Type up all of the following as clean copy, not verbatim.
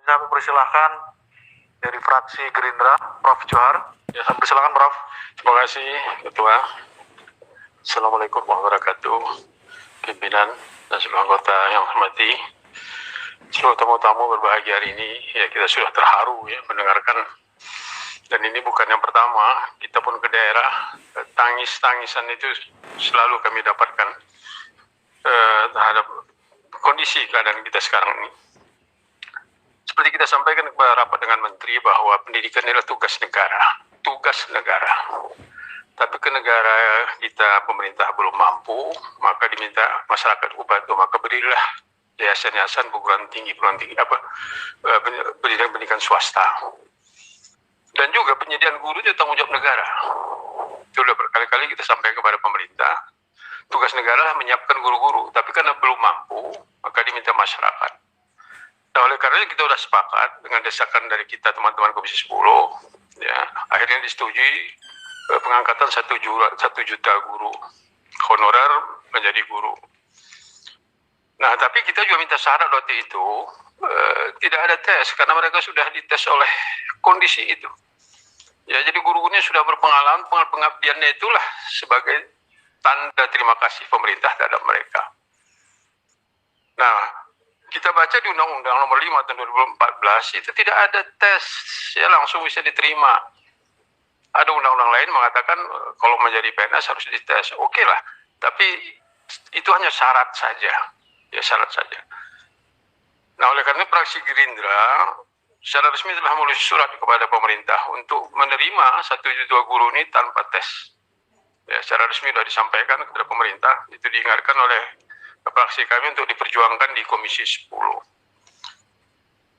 Kami persilahkan dari fraksi Gerindra, Prof. Johar. Ya. Persilakan, Prof. Terima kasih, Ketua. Assalamualaikum warahmatullahi wabarakatuh. Pimpinan dan seluruh anggota yang hormati, seluruh tamu-tamu berbahagia hari ini, ya kita sudah terharu ya mendengarkan. Dan ini bukan yang pertama, kita pun ke daerah, tangis-tangisan itu selalu kami dapatkan terhadap kondisi keadaan kita sekarang ini. Seperti kita sampaikan kepada rapat dengan Menteri bahwa pendidikan adalah tugas negara. Tapi ke negara kita, pemerintah belum mampu, maka diminta masyarakat bantu, maka berilah yayasan-yayasan perguruan tinggi pendidikan swasta. Dan juga penyediaan guru itu tanggung jawab negara. Itu sudah berkali-kali kita sampaikan kepada pemerintah, tugas negara adalah menyiapkan guru-guru, tapi karena belum mampu, maka diminta masyarakat. Nah, oleh karena itu kita sudah sepakat dengan desakan dari kita teman-teman Komisi 10, ya, akhirnya disetujui pengangkatan 1 juta guru honorer menjadi guru. Nah, tapi kita juga minta syarat waktu itu tidak ada tes karena mereka sudah dites oleh kondisi itu. Ya, jadi guru-gurunya sudah berpengalaman, pengabdiannya itulah sebagai tanda terima kasih pemerintah terhadap mereka. Nah, kita baca di Undang-Undang Nomor 5 tahun 2014 itu tidak ada tes, ya langsung bisa diterima. Ada undang-undang lain mengatakan kalau menjadi PNS harus dites, oke lah. Tapi itu hanya syarat saja, ya syarat saja. Nah, oleh karena fraksi Gerindra secara resmi telah menulis surat kepada pemerintah untuk menerima 1 juta guru ini tanpa tes. Ya, secara resmi sudah disampaikan kepada pemerintah, itu diingatkan oleh fraksi kami untuk diperjuangkan di Komisi 10.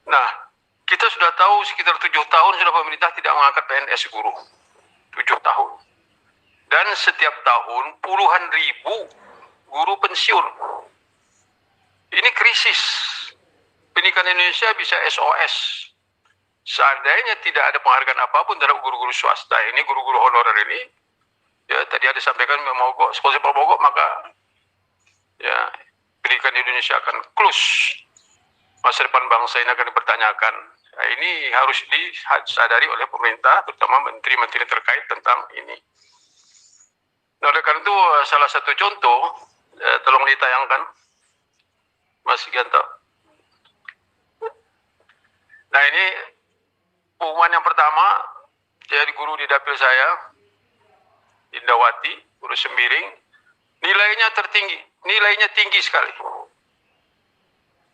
Nah, kita sudah tahu sekitar 7 tahun sudah pemerintah tidak mengangkat PNS guru. 7 tahun. Dan setiap tahun puluhan ribu guru pensiun. Ini krisis. Pendidikan Indonesia bisa SOS. Seandainya tidak ada penghargaan apapun terhadap guru-guru swasta ini, guru-guru honorer ini, ya tadi ada disampaikan mogok, sponsor mogok, maka ya pendidikan Indonesia akan close. Masa depan bangsa ini akan dipertanyakan. Nah, ini harus disadari oleh pemerintah, terutama menteri-menteri terkait tentang ini. Nah, oleh karena itu salah satu contoh, tolong ditayangkan, Mas Gianto. Nah, ini pengumuman yang pertama, jadi guru di dapil saya, Indawati, guru Sembiring, nilainya tinggi sekali.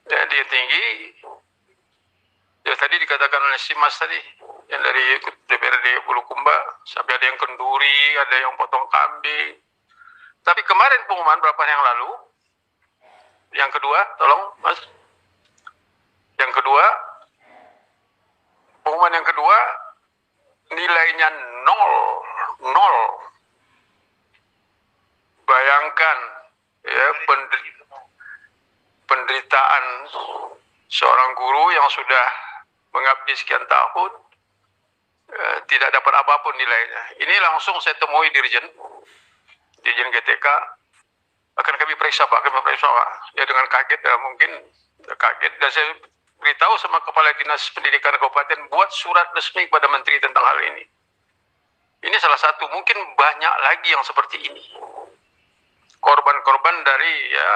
Ya, dia tinggi. Ya, tadi dikatakan oleh si Mas tadi, yang dari DPRD Bulukumba, sampai ada yang kenduri, ada yang potong kambing. Tapi kemarin pengumuman berapa hari yang lalu, yang kedua, tolong Mas. Yang kedua, pengumuman yang kedua, nilainya nol. Bayangkan, ya, penderitaan seorang guru yang sudah mengabdi sekian tahun, tidak dapat apapun nilainya. Ini langsung saya temui Dirjen GTK, akan kami periksa Pak, Ya, dengan kaget, ya, mungkin kaget, dan saya beritahu sama Kepala Dinas Pendidikan Kabupaten buat surat resmi kepada Menteri tentang hal ini. Ini salah satu, mungkin banyak lagi yang seperti ini. Korban-korban dari, ya,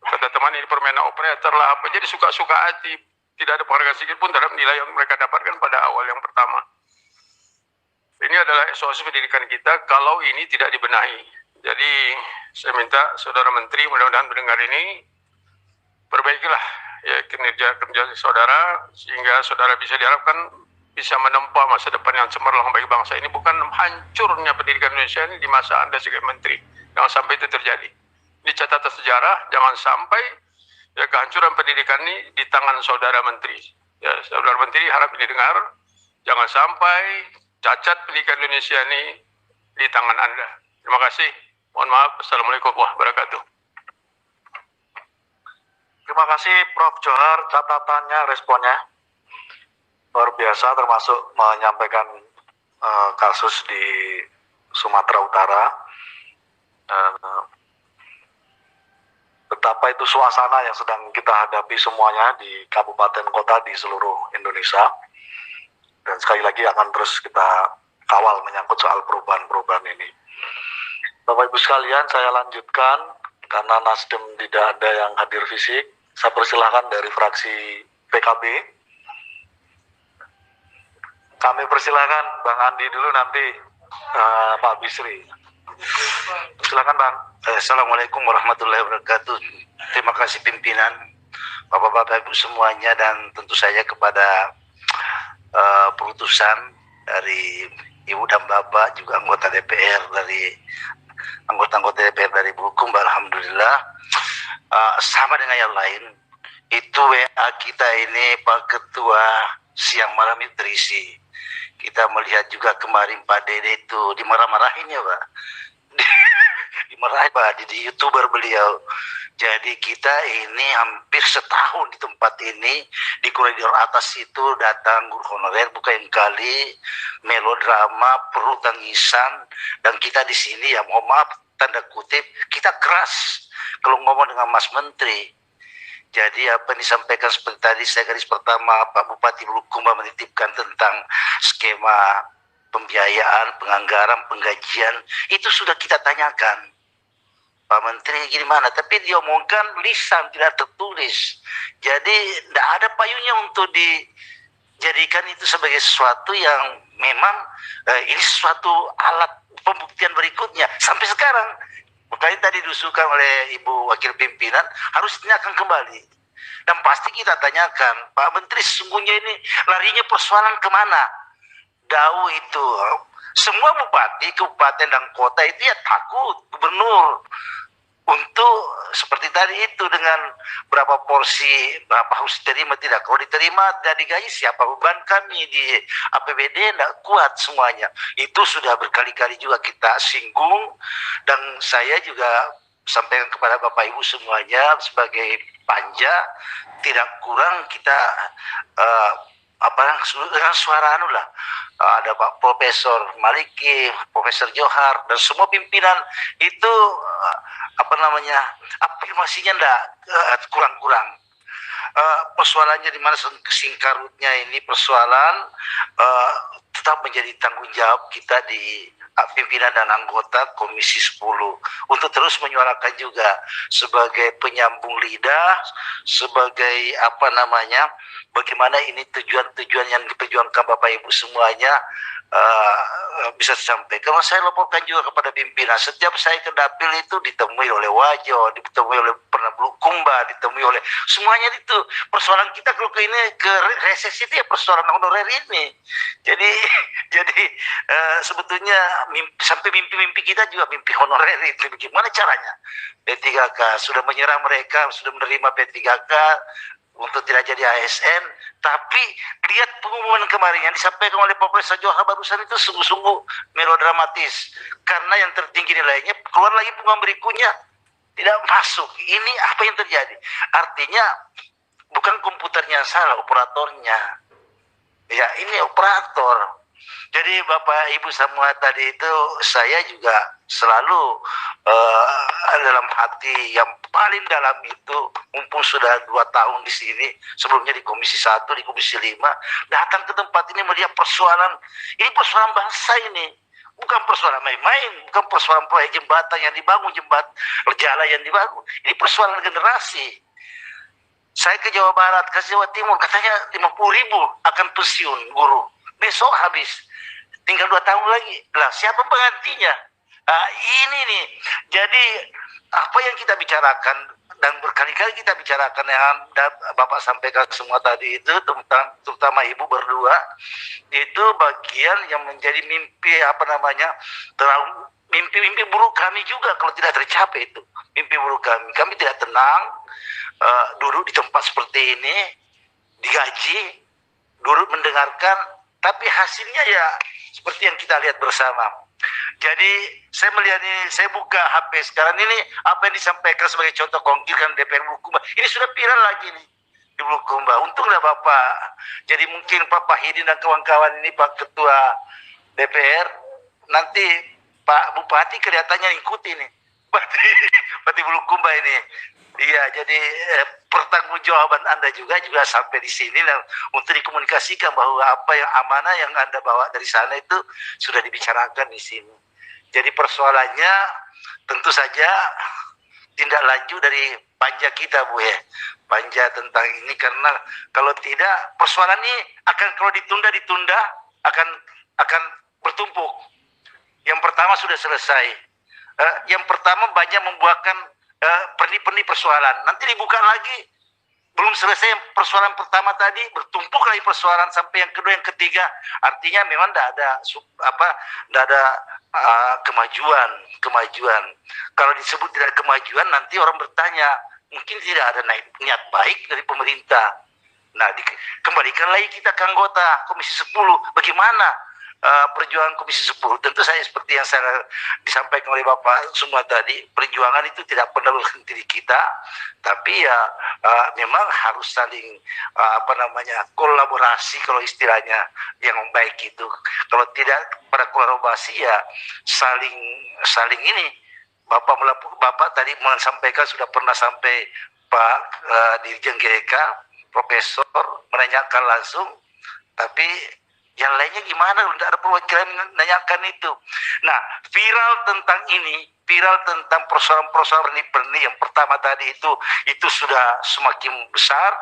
kata teman ini permainan operator lah apa, jadi suka-suka hati, tidak ada penghargaan sedikit pun terhadap nilai yang mereka dapatkan pada awal yang pertama. Ini adalah SOS pendidikan kita kalau ini tidak dibenahi. Jadi saya minta saudara menteri mudah-mudahan mendengar ini, perbaikilah ya kinerja saudara sehingga saudara bisa diharapkan bisa menempa masa depan yang cemerlang bagi bangsa ini, bukan hancurnya pendidikan Indonesia ini di masa Anda sebagai menteri. Jangan sampai itu terjadi. Di catatan sejarah, jangan sampai ya kehancuran pendidikan ini di tangan saudara menteri. Ya, saudara menteri harap ini dengar, jangan sampai cacat pendidikan Indonesia ini di tangan Anda. Terima kasih. Mohon maaf. Assalamualaikum warahmatullahi wabarakatuh. Terima kasih Prof. Johar, catatannya, responnya luar biasa, termasuk menyampaikan kasus di Sumatera Utara. betapa itu suasana yang sedang kita hadapi semuanya di kabupaten kota di seluruh Indonesia. Dan sekali lagi akan terus kita kawal menyangkut soal perubahan-perubahan ini. Bapak Ibu sekalian, saya lanjutkan karena Nasdem tidak ada yang hadir fisik. Saya persilahkan dari fraksi PKB. Kami persilahkan Bang Andi dulu, nanti Pak Bisri. Silakan Bang. Assalamualaikum warahmatullahi wabarakatuh. Terima kasih pimpinan, Bapak-bapak Ibu semuanya, dan tentu saja kepada perutusan dari Ibu dan Bapak, juga anggota DPR dari anggota-anggota DPR dari Bulukumba. Alhamdulillah, sama dengan yang lain, itu WA kita ini Pak Ketua siang malam itu terisi. Kita melihat juga kemarin Pak Dede itu dimarah-marahin ya Pak. Dimarahin Pak di YouTuber beliau. Jadi kita ini hampir setahun di tempat ini, di koridor atas itu datang guru honorer bukan kali, melodrama, perlu tangisan, dan kita di sini ya mohon maaf tanda kutip kita keras kalau ngomong dengan Mas Menteri. Jadi apa yang disampaikan seperti tadi, saya garis pertama Pak Bupati Bulukumba menitipkan tentang skema pembiayaan, penganggaran, penggajian, itu sudah kita tanyakan. Pak Menteri gimana? Tapi diomongkan lisan, tidak tertulis. Jadi tidak ada payungnya untuk dijadikan itu sebagai sesuatu yang memang ini sesuatu alat pembuktian berikutnya. Sampai sekarang, makanya tadi diusulkan oleh Ibu Wakil Pimpinan, harus ditanyakan kembali. Dan pasti kita tanyakan, Pak Menteri sesungguhnya ini larinya persoalan kemana? Dau itu, semua bupati, kabupaten dan kota itu ya takut gubernur untuk seperti tadi itu dengan berapa porsi, berapa harus diterima tidak. Kalau diterima tidak digaji, siapa beban kami di APBD tidak kuat semuanya. Itu sudah berkali-kali juga kita singgung, dan saya juga sampaikan kepada Bapak Ibu semuanya sebagai panja, tidak kurang kita dengan suara ada Pak Profesor Maliki, Profesor Johar, dan semua pimpinan itu afirmasinya enggak kurang-kurang. Persoalannya di mana singkarutnya ini persoalan tetap menjadi tanggung jawab kita di pimpinan dan anggota Komisi 10 untuk terus menyuarakan juga sebagai penyambung lidah, sebagai bagaimana ini tujuan-tujuan yang diperjuangkan Bapak Ibu semuanya bisa disampaikan. Saya laporkan juga kepada pimpinan, setiap saya ke dapil itu ditemui oleh Wajo, ditemui oleh pernah Bulukumba, ditemui oleh semuanya. Itu persoalan kita kalau ke resesi itu ya persoalan honorer ini. Jadi sebetulnya sampai mimpi-mimpi kita juga mimpi honorer itu. Bagaimana caranya? P3K sudah menyerah, mereka sudah menerima P3K untuk tidak jadi ASN, tapi lihat pengumuman kemarin yang disampaikan oleh Profesor Johar barusan itu sungguh-sungguh melodramatis, karena yang tertinggi nilainya keluar lagi pengumuman berikutnya tidak masuk. Ini apa yang terjadi? Artinya bukan komputernya yang salah, operatornya. Ya, ini operator. Jadi Bapak Ibu semua tadi itu saya juga selalu dalam hati yang paling dalam itu, mumpung sudah 2 tahun di sini, sebelumnya di Komisi 1, di Komisi 5, datang ke tempat ini melihat persoalan, ini persoalan bangsa ini. Bukan persoalan main-main, bukan persoalan proyek jembatan yang dibangun, jalan yang dibangun. Ini persoalan generasi. Saya ke Jawa Barat, ke Jawa Timur, katanya 50.000 akan pensiun guru. Besok habis, tinggal 2 tahun lagi. Lah, siapa penggantinya? Ini nih. Jadi apa yang kita bicarakan dan berkali-kali kita bicarakan yang Bapak sampaikan semua tadi itu, terutama Ibu berdua, itu bagian yang menjadi mimpi mimpi buruk kami juga kalau tidak tercapai itu. Mimpi buruk kami. Kami tidak tenang duduk di tempat seperti ini, digaji, duduk mendengarkan, tapi hasilnya ya seperti yang kita lihat bersama. Jadi saya melihat ini, saya buka HP sekarang ini, apa yang disampaikan sebagai contoh konkret kan DPR Bulukumba, ini sudah viral lagi nih di Bulukumba. Untunglah Bapak, jadi mungkin Pak Pahidin dan kawan-kawan ini, Pak Ketua DPR, nanti Pak Bupati kelihatannya ikuti nih, Bupati Bulukumba ini. Iya, jadi pertanggungjawaban Anda juga sampai di sini dan untuk dikomunikasikan bahwa apa yang amanah yang Anda bawa dari sana itu sudah dibicarakan di sini. Jadi persoalannya tentu saja tindak lanjut dari panja kita, Bu ya. Panja tentang ini, karena kalau tidak persoalan ini akan kalau ditunda akan bertumpuk. Yang pertama sudah selesai. Yang pertama banyak membuahkan perni-perni persoalan. Nanti dibuka lagi, belum selesai persoalan pertama tadi, bertumpuk lagi persoalan sampai yang kedua, yang ketiga. Artinya memang tidak ada kemajuan. Kalau disebut tidak ada kemajuan, nanti orang bertanya, mungkin tidak ada niat baik dari pemerintah. Nah, kembalikan lagi kita ke anggota Komisi 10. Bagaimana perjuangan Komisi 10? Tentu saya seperti yang saya disampaikan oleh Bapak semua tadi, perjuangan itu tidak pernah berhenti di kita, tapi ya memang harus saling kolaborasi kalau istilahnya yang baik itu. Kalau tidak pada kolaborasi ya saling ini. Bapak tadi menyampaikan sudah pernah sampai Pak Dirjen GK, Profesor menanyakan langsung, tapi yang lainnya gimana? Tidak ada perwakilan menanyakan itu. Nah, viral tentang persoalan-persoalan perni yang pertama tadi itu sudah semakin besar.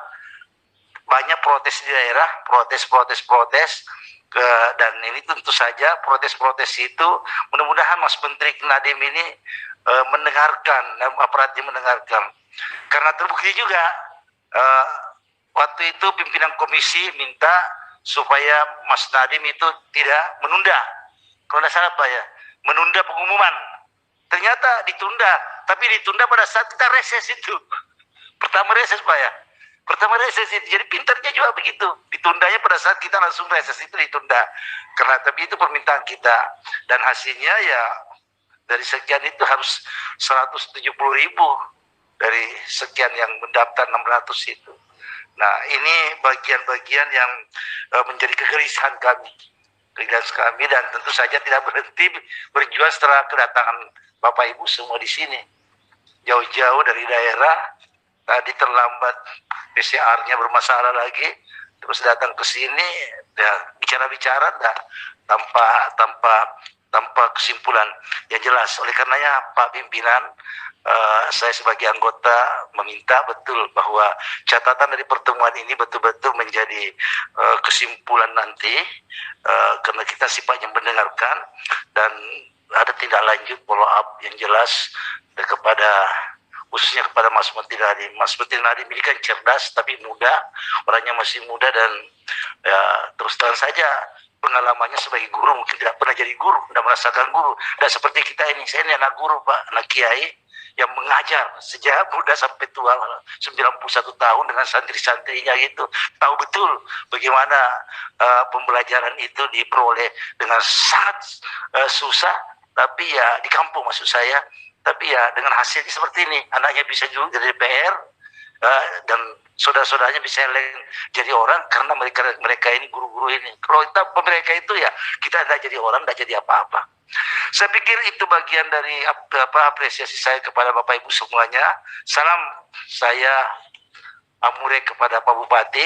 Banyak protes di daerah, protes. Dan ini tentu saja protes itu mudah-mudahan Mas Menteri Nadiem ini mendengarkan, aparatnya mendengarkan. Karena terbukti juga waktu itu pimpinan komisi minta supaya Mas Nadiem itu tidak menunda, kalau tidak salah Pak ya, menunda pengumuman. Ternyata ditunda, tapi ditunda pada saat kita reses itu. Pertama reses Pak ya, itu. Jadi pintarnya juga begitu, ditundanya pada saat kita langsung reses itu ditunda. Tapi itu permintaan kita, dan hasilnya ya dari sekian itu harus 170.000 dari sekian yang mendaftar 600 itu. Nah, ini bagian-bagian yang menjadi kegelisahan kami, dan tentu saja tidak berhenti berjuang setelah kedatangan Bapak Ibu semua di sini. Jauh-jauh dari daerah, tadi terlambat PCR-nya bermasalah lagi, terus datang ke sini, ya bicara-bicara tanpa kesimpulan yang jelas. Oleh karenanya Pak Pimpinan, saya sebagai anggota meminta betul bahwa catatan dari pertemuan ini betul-betul menjadi kesimpulan nanti, karena kita sifatnya mendengarkan dan ada tindak lanjut follow up yang jelas kepada khususnya kepada Mas Menteri Nadiem. Mas Menteri Nadiem ini kan cerdas tapi muda, orangnya masih muda, dan ya terus terang saja pengalamannya sebagai guru mungkin tidak pernah jadi guru, tidak merasakan guru. Dan seperti kita ini, saya ini anak guru Pak, anak kiai yang mengajar sejak muda sampai tua, 91 tahun dengan santri-santrinya gitu, tahu betul bagaimana pembelajaran itu diperoleh dengan sangat susah, tapi ya di kampung maksud saya, tapi ya dengan hasilnya seperti ini, anaknya bisa juga jadi DPR, dan saudara-saudaranya bisa jadi orang karena mereka ini guru-guru ini. Kalau kita mereka itu ya kita tidak jadi orang, tidak jadi apa-apa. Saya pikir itu bagian dari apresiasi saya kepada Bapak Ibu semuanya. Salam saya Amure kepada Pak Bupati.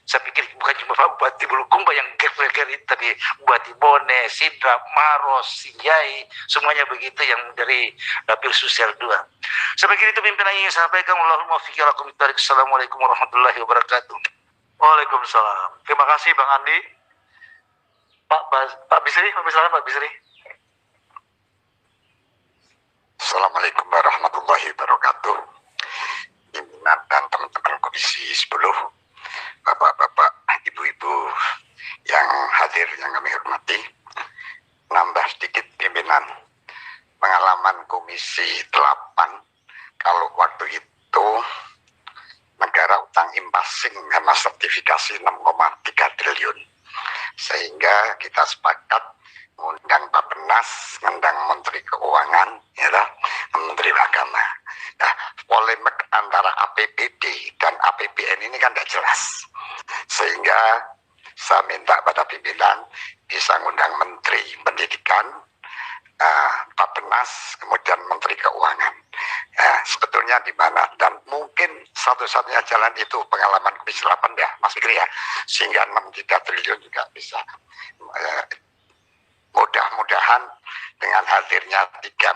Saya pikir bukan cuma Pak Bupati Bulukumba yang geger tapi Bupati Bone, Sidrap, Maros, Sinjai, semuanya begitu yang dari Dapil Sosial 2. Saya pikir itu pimpinan yang ingin saya sampaikan. Assalamualaikum warahmatullahi wabarakatuh. Waalaikumsalam. Terima kasih Bang Andi. Pak Bisri, Pak Bisri. Assalamualaikum warahmatullahi wabarakatuh. Pimpinan dan teman-teman Komisi 10, Bapak-bapak, Ibu-ibu yang hadir yang kami hormati. Nambah sedikit pimpinan. Pengalaman Komisi 8, kalau waktu itu negara utang impasing karena sertifikasi 6,3 triliun. Sehingga kita sepakat mengundang Bappenas, mengundang Menteri Keuangan, ya, Menteri Agama. Nah, polemik antara APBD dan APBN ini kan tidak jelas. Sehingga saya minta pada pimpinan bisa mengundang Menteri Pendidikan, Bappenas, kemudian Menteri Keuangan. Sebetulnya di mana, dan mungkin satu-satunya jalan itu pengalaman Komisi 8 ya Mas Fikri ya, sehingga 63 triliun juga bisa. Mudah-mudahan dengan hadirnya 3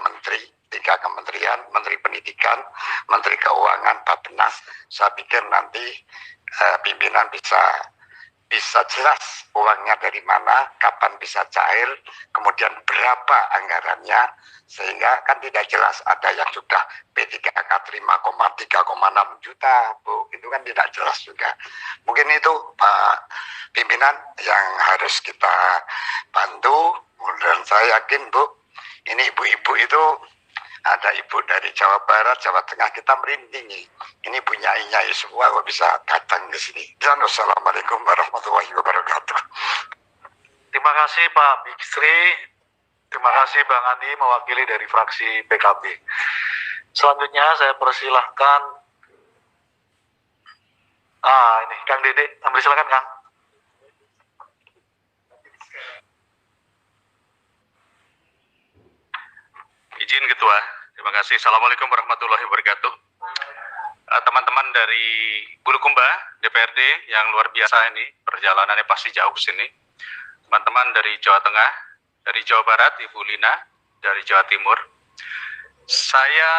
kementerian, Menteri Pendidikan, Menteri Keuangan, Bappenas, saya pikir nanti pimpinan bisa jelas uangnya dari mana, kapan bisa cair, kemudian berapa anggarannya, sehingga kan tidak jelas. Ada yang sudah P3K 5,3,6 juta, Bu, itu kan tidak jelas juga. Mungkin itu Pak pimpinan yang harus kita bantu, dan saya yakin Bu, ini ibu-ibu itu ada ibu dari Jawa Barat, Jawa Tengah, kita merinding. Ini punya nyai semua kok bisa datang ke sini. Dan wassalamualaikum warahmatullahi wabarakatuh. Terima kasih Pak Bisri. Terima kasih Bang Andi mewakili dari fraksi PKB. Selanjutnya saya persilahkan ini Kang Dede, ambil silakan Kang. Izin Ketua, terima kasih. Assalamualaikum warahmatullahi wabarakatuh. Teman-teman dari Bulukumba, DPRD yang luar biasa ini, perjalanannya pasti jauh sini. Teman-teman dari Jawa Tengah, dari Jawa Barat, Ibu Lina, dari Jawa Timur. Saya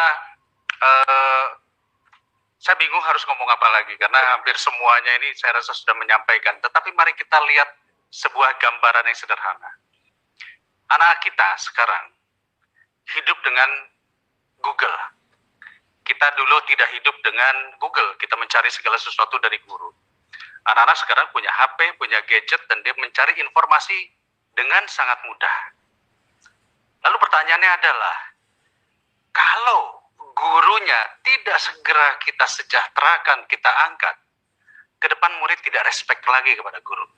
bingung harus ngomong apa lagi, karena hampir semuanya ini saya rasa sudah menyampaikan. Tetapi mari kita lihat sebuah gambaran yang sederhana. Anak kita sekarang hidup dengan Google. Kita dulu tidak hidup dengan Google, kita mencari segala sesuatu dari guru. Anak-anak sekarang punya HP, punya gadget, dan dia mencari informasi dengan sangat mudah. Lalu pertanyaannya adalah, kalau gurunya tidak segera kita sejahterakan, kita angkat, ke depan murid tidak respect lagi kepada guru.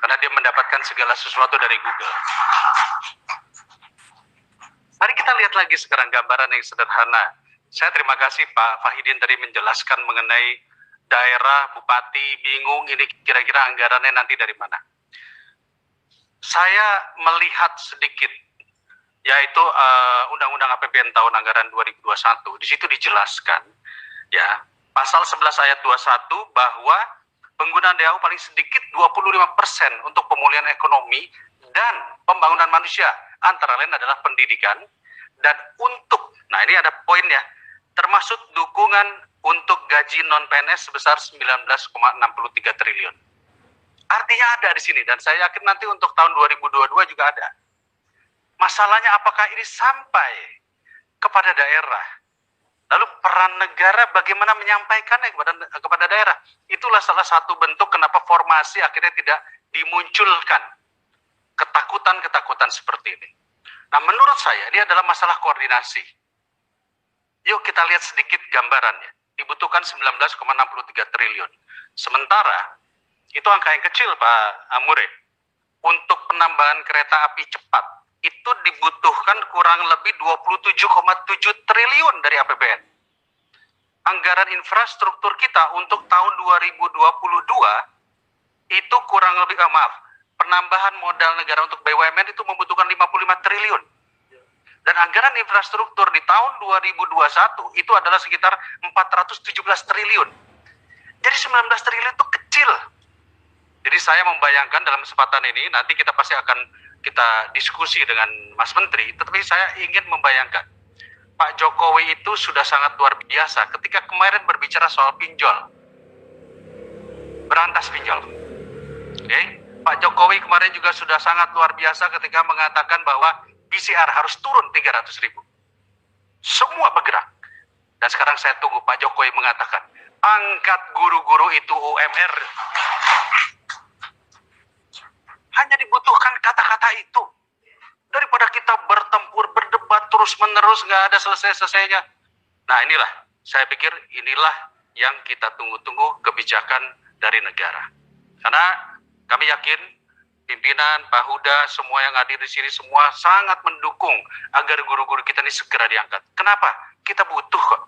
Karena dia mendapatkan segala sesuatu dari Google. Mari kita lihat lagi sekarang gambaran yang sederhana. Saya terima kasih Pak Fahidin tadi menjelaskan mengenai daerah, bupati, bingung ini kira-kira anggarannya nanti dari mana. Saya melihat sedikit, yaitu Undang-Undang APBN tahun anggaran 2021. Di situ dijelaskan, ya, pasal 11 ayat 21 bahwa penggunaan DAU paling sedikit 25% untuk pemulihan ekonomi dan pembangunan manusia, antara lain adalah pendidikan, dan untuk, nah ini ada poinnya, termasuk dukungan untuk gaji non-PNS sebesar 19,63 triliun. Artinya ada di sini, dan saya yakin nanti untuk tahun 2022 juga ada. Masalahnya apakah ini sampai kepada daerah? Lalu peran negara bagaimana menyampaikannya kepada daerah? Itulah salah satu bentuk kenapa formasi akhirnya tidak dimunculkan. Ketakutan-ketakutan seperti ini. Nah, menurut saya ini adalah masalah koordinasi. Yuk kita lihat sedikit gambarannya. Dibutuhkan 19,63 triliun. Sementara, itu angka yang kecil Pak Amure. Untuk penambahan kereta api cepat, itu dibutuhkan kurang lebih 27,7 triliun dari APBN. Anggaran infrastruktur kita untuk tahun 2022, itu kurang lebih, penambahan modal negara untuk BUMN itu membutuhkan 55 triliun. Dan anggaran infrastruktur di tahun 2021 itu adalah sekitar 417 triliun. Jadi 19 triliun itu kecil. Jadi saya membayangkan dalam kesempatan ini, nanti kita pasti akan kita diskusi dengan Mas Menteri, tetapi saya ingin membayangkan, Pak Jokowi itu sudah sangat luar biasa ketika kemarin berbicara soal pinjol. Berantas pinjol. Oke? Pak Jokowi kemarin juga sudah sangat luar biasa ketika mengatakan bahwa PCR harus turun 300.000. Semua bergerak. Dan sekarang saya tunggu Pak Jokowi mengatakan, angkat guru-guru itu UMR. Hanya dibutuhkan kata-kata itu. Daripada kita bertempur, berdebat terus-menerus, nggak ada selesai-selesainya. Nah inilah, saya pikir inilah yang kita tunggu-tunggu kebijakan dari negara. Karena kami yakin pimpinan, Pak Huda, semua yang hadir di sini semua sangat mendukung agar guru-guru kita ini segera diangkat. Kenapa? Kita butuh kok.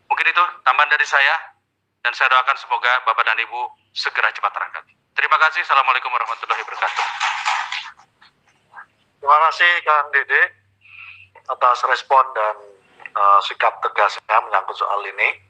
Mungkin itu tambahan dari saya, dan saya doakan semoga Bapak dan Ibu segera cepat terangkat. Terima kasih. Assalamualaikum warahmatullahi wabarakatuh. Terima kasih Kang Dede atas respon dan sikap tegasnya menyangkut soal ini.